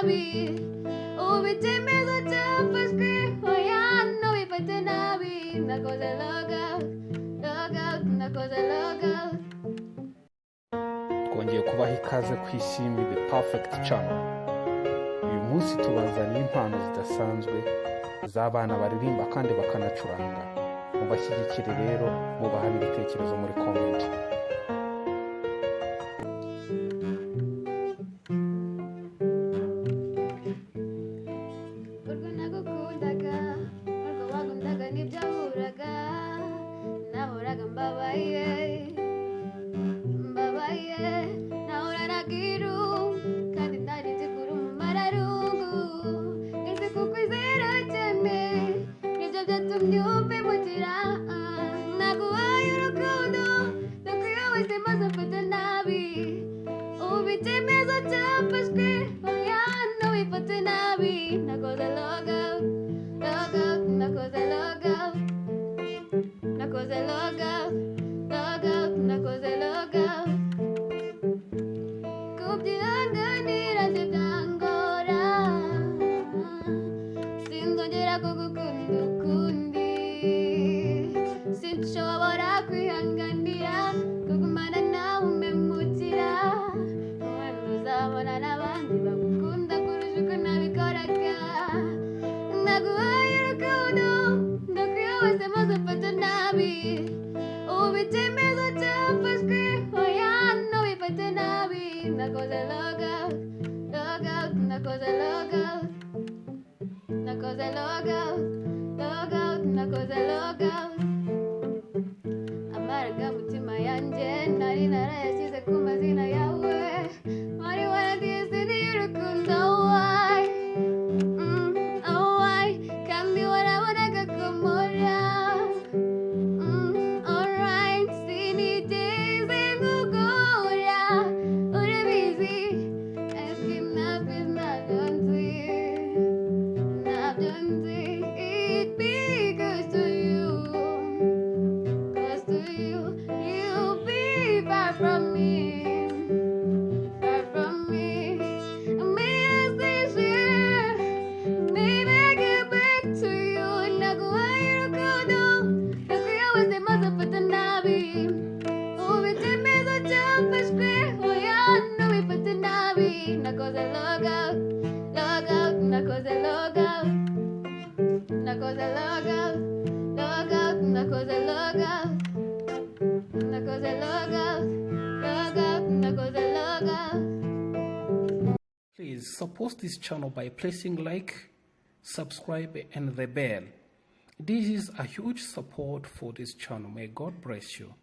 nabi ufite imeza cyafashwe oya ntubifate nabi nakoze logout nakoze logout. twongeye kubaha ikaze ku isimbi the perfect channel. uyu munsi tubazaniye impano zidasanzwe z'abana baririmba kandi bakanacuranga. mubashyigikire rero, mubaha ibitekerezo muri comment. urwo nagukundaga urwo wakundaga nibyo waburaga nahoraga mbabaye nahoranaga iru kandi nari nzi kuri umumararungu nzi kukwizera cyane nibyo byatumye umpemukira naguhaye urukundo ndakwiye wese maze mfata nabi ufite imeza cyafashwe oya ntubifate nabi nakoze logout nakoze logout nakoze logout nakoze logout. kubyihanganira byo byangora sinzongera kugukunda ukundi sinshobora kwihanganira kugumana nawe umpemukira wenda uzabona n'abandi bagukunda kurusha uko nabikoraga naguhaye urukundo ndakwiye wese maze mfata nabi ufite imeza cyafashwe oya ntubifate nabi nakoze logout nakoze logout nakoze logout nakoze logout. amarangamutima yanjye nari narayashyize ku mazina yawe wari warandiye izina y'urukundo why kandi warabonaga ko mpora alright sinigeze nkugora urabizi ariko ntabwo ntabyo nzi it because to you you'll be far from me I made a decision maybe I get back to you naguhaye urukundo ndakwiye wese maze mfata nabi ufite imeza cyafashwe oya ntubifate nabi nakoze logout nakoze logout nakoze logout nakoze logout nakoze logout nakoze logout. Please support this channel by pressing like, subscribe and the bell. This is a huge support for this channel. May God bless you.